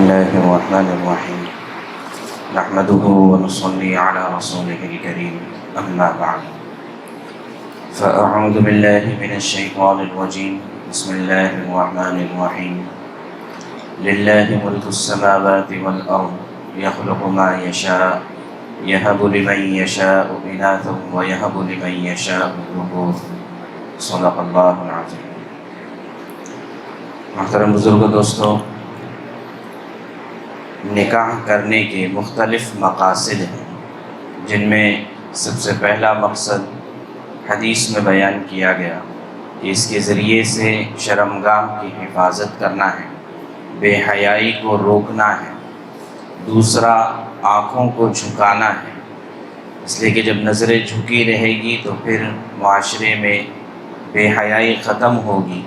الله الرحمن الرحيم نحمده ونصلي على رسوله الكريم أما بعد فأعوذ بالله من الشيطان الرجيم بسم الله الرحمن الرحيم لله ملك السماوات والأرض يخلق ما يشاء يهب لمن يشاء إناثا ويهب لمن يشاء الذكور صدق الله العظيم۔ محترم بزرگ دوستوں، نکاح کرنے کے مختلف مقاصد ہیں، جن میں سب سے پہلا مقصد حدیث میں بیان کیا گیا کہ اس کے ذریعے سے شرمگاہ کی حفاظت کرنا ہے، بے حیائی کو روکنا ہے۔ دوسرا، آنکھوں کو جھکانا ہے، اس لیے کہ جب نظریں جھکی رہے گی تو پھر معاشرے میں بے حیائی ختم ہوگی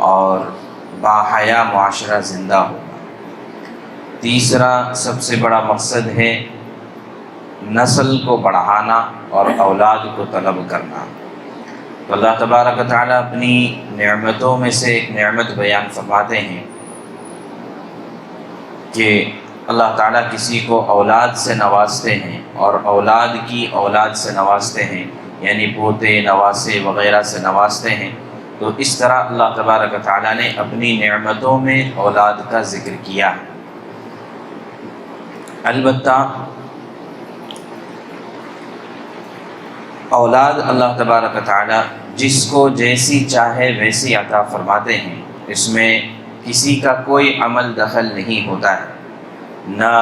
اور باحیا معاشرہ زندہ ہوگا۔ تیسرا سب سے بڑا مقصد ہے نسل کو بڑھانا اور اولاد کو طلب کرنا۔ تو اللہ تبارک و تعالیٰ اپنی نعمتوں میں سے ایک نعمت بیان فرماتے ہیں کہ اللہ تعالیٰ کسی کو اولاد سے نوازتے ہیں اور اولاد کی اولاد سے نوازتے ہیں، یعنی پوتے نواسے وغیرہ سے نوازتے ہیں۔ تو اس طرح اللہ تبارک و تعالیٰ نے اپنی نعمتوں میں اولاد کا ذکر کیا ہے۔ البتہ اولاد اللہ تبارک و تعالیٰ جس کو جیسی چاہے ویسی عطا فرماتے ہیں، اس میں کسی کا کوئی عمل دخل نہیں ہوتا ہے، نہ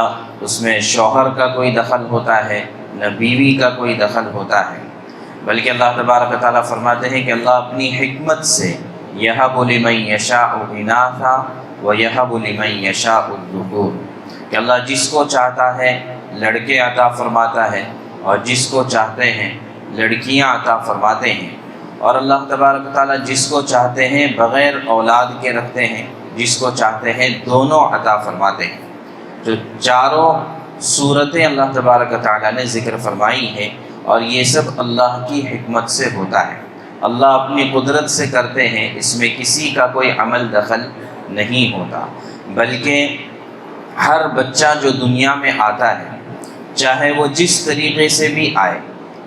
اس میں شوہر کا کوئی دخل ہوتا ہے، نہ بیوی کا کوئی دخل ہوتا ہے، بلکہ اللہ تبارک و تعالیٰ فرماتے ہیں کہ اللہ اپنی حکمت سے یہب لمن یشاء اناثا ویہب لمن یشاء الذکور، کہ اللہ جس کو چاہتا ہے لڑکے عطا فرماتا ہے اور جس کو چاہتے ہیں لڑکیاں عطا فرماتے ہیں، اور اللہ تبارک و تعالیٰ جس کو چاہتے ہیں بغیر اولاد کے رکھتے ہیں، جس کو چاہتے ہیں دونوں عطا فرماتے ہیں۔ جو چاروں صورتیں اللہ تبارک و تعالیٰ نے ذکر فرمائی ہیں، اور یہ سب اللہ کی حکمت سے ہوتا ہے، اللہ اپنی قدرت سے کرتے ہیں، اس میں کسی کا کوئی عمل دخل نہیں ہوتا۔ بلکہ ہر بچہ جو دنیا میں آتا ہے، چاہے وہ جس طریقے سے بھی آئے،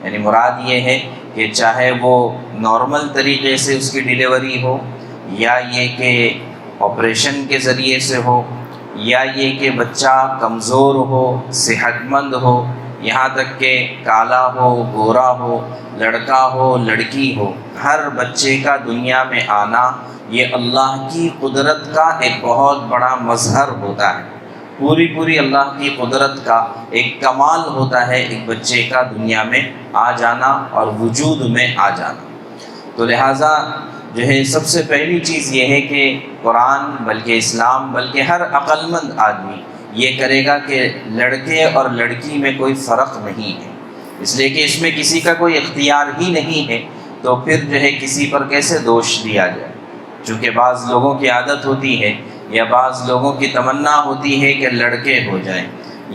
یعنی مراد یہ ہے کہ چاہے وہ نارمل طریقے سے اس کی ڈیلیوری ہو، یا یہ کہ آپریشن کے ذریعے سے ہو، یا یہ کہ بچہ کمزور ہو، صحت مند ہو، یہاں تک کہ کالا ہو، گورا ہو، لڑکا ہو، لڑکی ہو، ہر بچے کا دنیا میں آنا یہ اللہ کی قدرت کا ایک بہت بڑا مظہر ہوتا ہے۔ پوری اللہ کی قدرت کا ایک کمال ہوتا ہے ایک بچے کا دنیا میں آ جانا اور وجود میں آ جانا۔ تو لہٰذا جو ہے سب سے پہلی چیز یہ ہے کہ قرآن بلکہ اسلام بلکہ ہر عقل مند آدمی یہ کرے گا کہ لڑکے اور لڑکی میں کوئی فرق نہیں ہے، اس لیے کہ اس میں کسی کا کوئی اختیار ہی نہیں ہے، تو پھر جو ہے کسی پر کیسے دوش دیا جائے؟ چونکہ بعض لوگوں کی عادت ہوتی ہے یا بعض لوگوں کی تمنا ہوتی ہے کہ لڑکے ہو جائیں،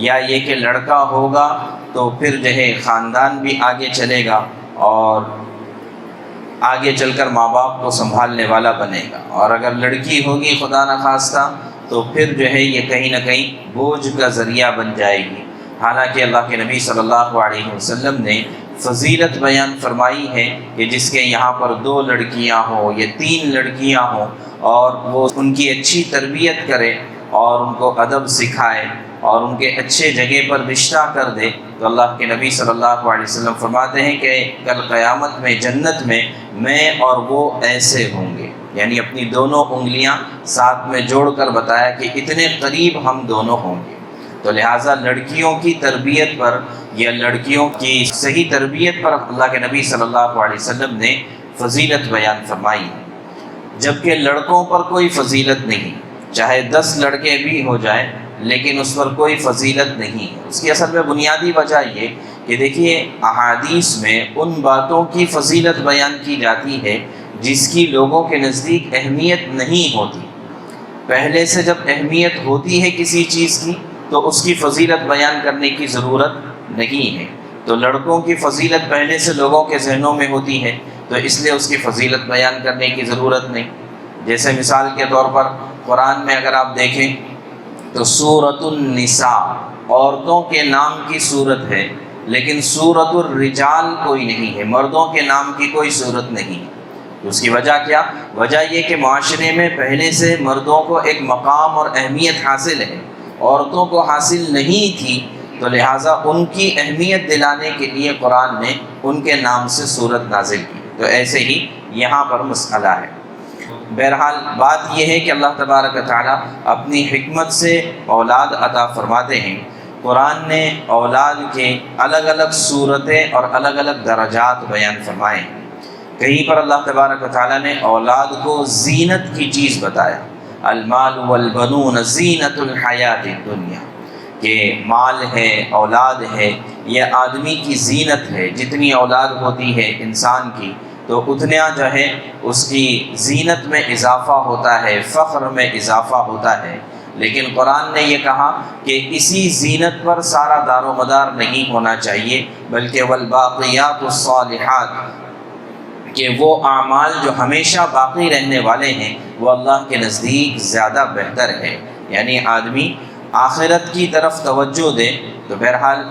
یا یہ کہ لڑکا ہوگا تو پھر جو ہے خاندان بھی آگے چلے گا اور آگے چل کر ماں باپ کو سنبھالنے والا بنے گا، اور اگر لڑکی ہوگی خدا نخواستہ تو پھر جو ہے یہ کہیں نہ کہیں بوجھ کا ذریعہ بن جائے گی۔ حالانکہ اللہ کے نبی صلی اللہ علیہ وسلم نے فضیلت بیان فرمائی ہے کہ جس کے یہاں پر 2 لڑکیاں ہوں یا 3 لڑکیاں ہوں اور وہ ان کی اچھی تربیت کرے اور ان کو ادب سکھائے اور ان کے اچھے جگہ پر رشتہ کر دے، تو اللہ کے نبی صلی اللہ علیہ وسلم فرماتے ہیں کہ کل قیامت میں جنت میں اور وہ ایسے ہوں گے، یعنی اپنی دونوں انگلیاں ساتھ میں جوڑ کر بتایا کہ اتنے قریب ہم دونوں ہوں گے۔ تو لہٰذا لڑکیوں کی تربیت پر یا لڑکیوں کی صحیح تربیت پر اللہ کے نبی صلی اللہ علیہ وسلم نے فضیلت بیان فرمائی ہے، جبکہ لڑکوں پر کوئی فضیلت نہیں، چاہے 10 لڑکے بھی ہو جائیں لیکن اس پر کوئی فضیلت نہیں ہے۔ اس کی اصل میں بنیادی وجہ یہ کہ دیکھیے احادیث میں ان باتوں کی فضیلت بیان کی جاتی ہے جس کی لوگوں کے نزدیک اہمیت نہیں ہوتی۔ پہلے سے جب اہمیت ہوتی ہے کسی چیز کی تو اس کی فضیلت بیان کرنے کی ضرورت نہیں ہے، تو لڑکوں کی فضیلت پہلے سے لوگوں کے ذہنوں میں ہوتی ہے تو اس لیے اس کی فضیلت بیان کرنے کی ضرورت نہیں۔ جیسے مثال کے طور پر قرآن میں اگر آپ دیکھیں تو سورۃ النساء عورتوں کے نام کی صورت ہے، لیکن سورۃ الرجال کوئی نہیں ہے، مردوں کے نام کی کوئی صورت نہیں ہے۔ اس کی وجہ کیا؟ وجہ یہ کہ معاشرے میں پہلے سے مردوں کو ایک مقام اور اہمیت حاصل ہے، عورتوں کو حاصل نہیں تھی، تو لہٰذا ان کی اہمیت دلانے کے لیے قرآن نے ان کے نام سے صورت نازل کی۔ تو ایسے ہی یہاں پر مسئلہ ہے۔ بہرحال بات یہ ہے کہ اللہ تبارک و تعالیٰ اپنی حکمت سے اولاد عطا فرماتے ہیں۔ قرآن نے اولاد کے الگ الگ صورتیں اور الگ الگ درجات بیان فرمائے ہیں۔ کہیں پر اللہ تبارک و تعالیٰ نے اولاد کو زینت کی چیز بتایا، المال والبنون زینت الحیات الدنیا، کہ مال ہے، اولاد ہے، یہ آدمی کی زینت ہے۔ جتنی اولاد ہوتی ہے انسان کی تو اتنا جو ہے اس کی زینت میں اضافہ ہوتا ہے، فخر میں اضافہ ہوتا ہے۔ لیکن قرآن نے یہ کہا کہ اسی زینت پر سارا دار و مدار نہیں ہونا چاہیے، بلکہ والباقیات الصالحات، کہ وہ اعمال جو ہمیشہ باقی رہنے والے ہیں وہ اللہ کے نزدیک زیادہ بہتر ہے۔ یعنی آدمی آخرت کی طرف توجہ دے۔ تو بہرحال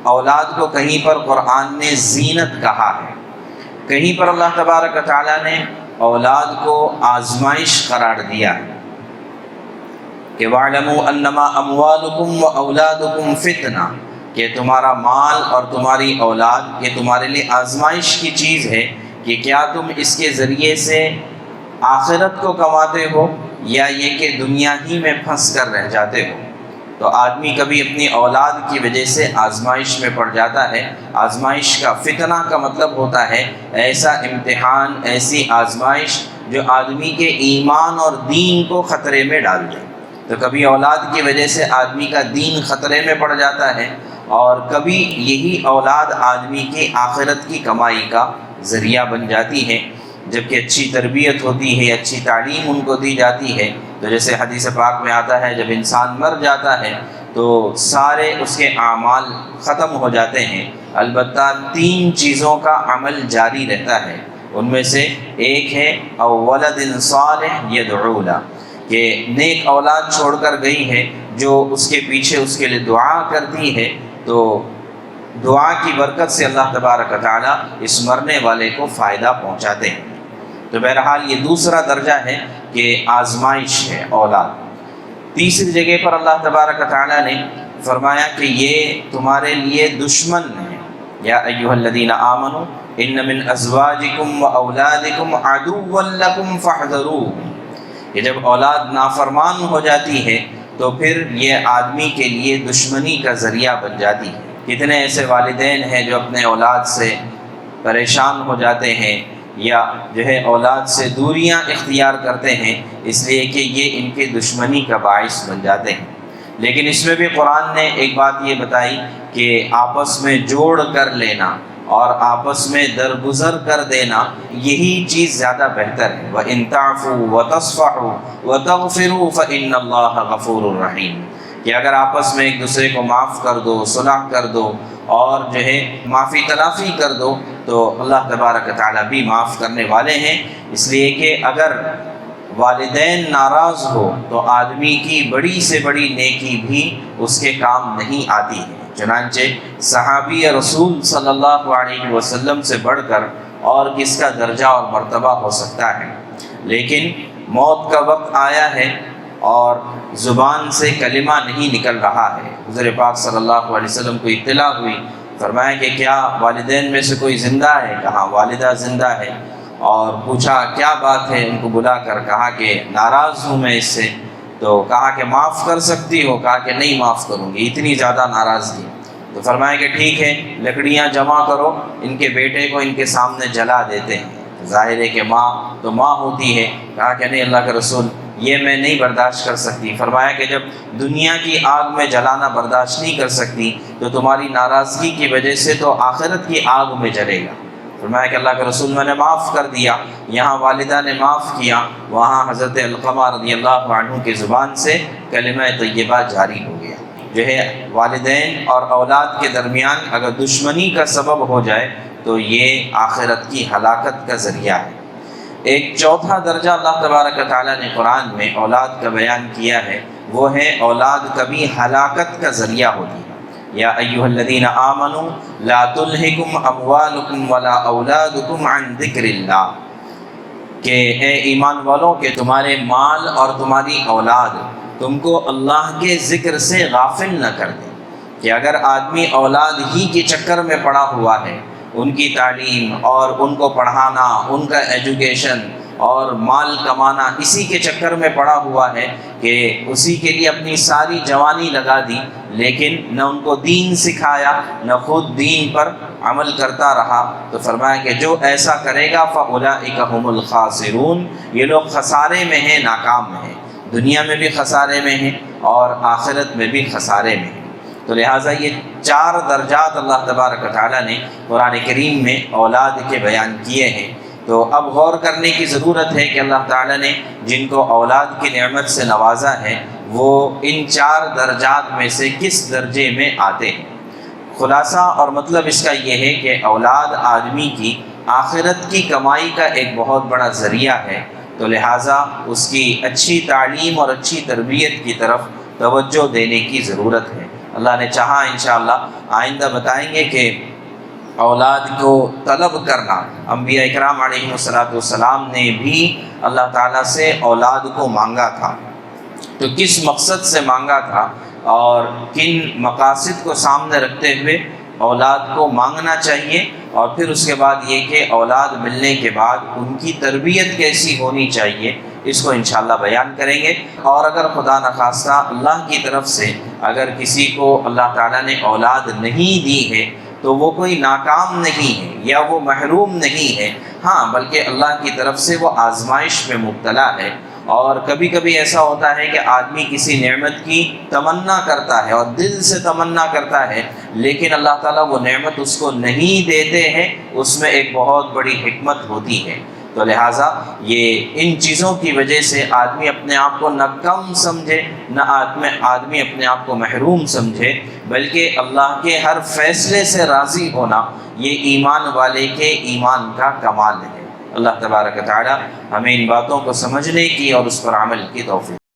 اولاد کو کہیں پر قرآن نے زینت کہا ہے، کہیں پر اللہ تبارک و تعالیٰ نے اولاد کو آزمائش قرار دیا ہے کہ وَاعْلَمُوا أَنَّمَا أَمْوَالُكُمْ وَأَوْلَادُكُمْ فِتْنَةٌ، کہ تمہارا مال اور تمہاری اولاد یہ تمہارے لیے آزمائش کی چیز ہے، کہ کیا تم اس کے ذریعے سے آخرت کو کماتے ہو یا یہ کہ دنیا ہی میں پھنس کر رہ جاتے ہو۔ تو آدمی کبھی اپنی اولاد کی وجہ سے آزمائش میں پڑ جاتا ہے۔ آزمائش کا فتنہ کا مطلب ہوتا ہے ایسا امتحان، ایسی آزمائش جو آدمی کے ایمان اور دین کو خطرے میں ڈال دے۔ تو کبھی اولاد کی وجہ سے آدمی کا دین خطرے میں پڑ جاتا ہے، اور کبھی یہی اولاد آدمی کی آخرت کی کمائی کا ذریعہ بن جاتی ہے۔ جبکہ اچھی تربیت ہوتی ہے، اچھی تعلیم ان کو دی جاتی ہے، تو جیسے حدیث پاک میں آتا ہے جب انسان مر جاتا ہے تو سارے اس کے اعمال ختم ہو جاتے ہیں، البتہ 3 چیزوں کا عمل جاری رہتا ہے۔ ان میں سے ایک ہے او ولد صالح یدعو لہ، کہ نیک اولاد چھوڑ کر گئی ہے جو اس کے پیچھے اس کے لیے دعا کرتی ہے، تو دعا کی برکت سے اللہ تبارک و تعالیٰ اس مرنے والے کو فائدہ پہنچاتے ہیں۔ تو بہرحال یہ دوسرا درجہ ہے کہ آزمائش ہے اولاد۔ تیسری جگہ پر اللہ تبارک و تعالیٰ نے فرمایا کہ یہ تمہارے لیے دشمن ہے، یا ایھا الذین آمنوا ان من ازواجکم واولادکم عدوا لکم فاحذروہم، کہ جب اولاد نافرمان ہو جاتی ہے تو پھر یہ آدمی کے لیے دشمنی کا ذریعہ بن جاتی ہے۔ کتنے ایسے والدین ہیں جو اپنے اولاد سے پریشان ہو جاتے ہیں یا جو ہے اولاد سے دوریاں اختیار کرتے ہیں، اس لیے کہ یہ ان کے دشمنی کا باعث بن جاتے ہیں۔ لیکن اس میں بھی قرآن نے ایک بات یہ بتائی کہ آپس میں جوڑ کر لینا اور آپس میں درگزر کر دینا، یہی چیز زیادہ بہتر ہے۔ وَإِن تَعْفُوا وَتَصْفَحُوا وَتَغْفِرُوا فَإِنَّ اللَّهَ غَفُورٌ رَحِيمٌ، کہ اگر آپس میں ایک دوسرے کو معاف کر دو، صلح کر دو اور جو ہے معافی تلافی کر دو، تو اللہ تبارک و تعالیٰ بھی معاف کرنے والے ہیں۔ اس لیے کہ اگر والدین ناراض ہو تو آدمی کی بڑی سے بڑی نیکی بھی اس کے کام نہیں آتی ہے۔ چنانچہ صحابی رسول صلی اللہ علیہ وسلم سے بڑھ کر اور کس کا درجہ اور مرتبہ ہو سکتا ہے۔ لیکن موت کا وقت آیا ہے اور زبان سے کلمہ نہیں نکل رہا ہے۔ حضور پاک صلی اللہ علیہ وسلم کو اطلاع ہوئی، فرمایا کہ کیا والدین میں سے کوئی زندہ ہے؟ کہا والدہ زندہ ہے، اور پوچھا کیا بات ہے؟ ان کو بلا کر کہا کہ ناراض ہوں میں اس سے، تو کہا کہ معاف کر سکتی ہو؟ کہا کہ نہیں معاف کروں گی، اتنی زیادہ ناراضگی۔ تو فرمایا کہ ٹھیک ہے، لکڑیاں جمع کرو، ان کے بیٹے کو ان کے سامنے جلا دیتے ہیں۔ ظاہر ہے کہ ماں تو ماں ہوتی ہے۔ کہا کہ نہیں اللہ کے رسول، یہ میں نہیں برداشت کر سکتی۔ فرمایا کہ جب دنیا کی آگ میں جلانا برداشت نہیں کر سکتی تو تمہاری ناراضگی کی وجہ سے تو آخرت کی آگ میں جلے گا۔ فرمایا کہ اللہ کے رسول میں نے معاف کر دیا۔ یہاں والدہ نے معاف کیا، وہاں حضرت علقمہ رضی اللہ عنہ کی زبان سے کلمہ طیبہ جاری ہو گیا۔ جو ہے والدین اور اولاد کے درمیان اگر دشمنی کا سبب ہو جائے تو یہ آخرت کی ہلاکت کا ذریعہ ہے۔ ایک چوتھا درجہ اللہ تبارک و تعالیٰ نے قرآن میں اولاد کا بیان کیا ہے، وہ ہے اولاد کبھی ہلاکت کا ذریعہ ہوتی ہے۔ یا ایھا الذین آمنوا لا تلھکم اموالکم ولا اولادکم عن ذکر اللہ، کہ اے ایمان والوں کہ تمہارے مال اور تمہاری اولاد تم کو اللہ کے ذکر سے غافل نہ کر دیں۔ کہ اگر آدمی اولاد ہی کے چکر میں پڑا ہوا ہے، ان کی تعلیم اور ان کو پڑھانا، ان کا ایجوکیشن اور مال کمانا، اسی کے چکر میں پڑا ہوا ہے کہ اسی کے لیے اپنی ساری جوانی لگا دی، لیکن نہ ان کو دین سکھایا نہ خود دین پر عمل کرتا رہا، تو فرمایا کہ جو ایسا کرے گا فَأُولَئِكَ هُمُ الْخَاسِرُونَ، یہ لوگ خسارے میں ہیں، ناکام میں ہیں، دنیا میں بھی خسارے میں ہیں اور آخرت میں بھی خسارے میں ہیں۔ تو لہٰذا یہ 4 درجات اللہ تبارک و تعالیٰ نے قرآن کریم میں اولاد کے بیان کیے ہیں۔ تو اب غور کرنے کی ضرورت ہے کہ اللہ تعالیٰ نے جن کو اولاد کی نعمت سے نوازا ہے وہ ان 4 درجات میں سے کس درجے میں آتے ہیں۔ خلاصہ اور مطلب اس کا یہ ہے کہ اولاد آدمی کی آخرت کی کمائی کا ایک بہت بڑا ذریعہ ہے، تو لہٰذا اس کی اچھی تعلیم اور اچھی تربیت کی طرف توجہ دینے کی ضرورت ہے۔ اللہ نے چاہا انشاءاللہ آئندہ بتائیں گے کہ اولاد کو طلب کرنا، انبیاء اکرام علیہ السلام نے بھی اللہ تعالیٰ سے اولاد کو مانگا تھا، تو کس مقصد سے مانگا تھا اور کن مقاصد کو سامنے رکھتے ہوئے اولاد کو مانگنا چاہیے، اور پھر اس کے بعد یہ کہ اولاد ملنے کے بعد ان کی تربیت کیسی ہونی چاہیے، اس کو انشاءاللہ بیان کریں گے۔ اور اگر خدا نخواستہ اللہ کی طرف سے اگر کسی کو اللہ تعالیٰ نے اولاد نہیں دی ہے تو وہ کوئی ناکام نہیں ہے یا وہ محروم نہیں ہے، ہاں بلکہ اللہ کی طرف سے وہ آزمائش میں مبتلا ہے۔ اور کبھی کبھی ایسا ہوتا ہے کہ آدمی کسی نعمت کی تمنا کرتا ہے اور دل سے تمنا کرتا ہے، لیکن اللہ تعالیٰ وہ نعمت اس کو نہیں دیتے ہیں، اس میں ایک بہت بڑی حکمت ہوتی ہے۔ تو لہٰذا یہ ان چیزوں کی وجہ سے آدمی اپنے آپ کو نہ کم سمجھے، نہ آدمی اپنے آپ کو محروم سمجھے، بلکہ اللہ کے ہر فیصلے سے راضی ہونا یہ ایمان والے کے ایمان کا کمال ہے۔ اللہ تبارک و تعالی ہمیں ان باتوں کو سمجھنے کی اور اس پر عمل کی توفیق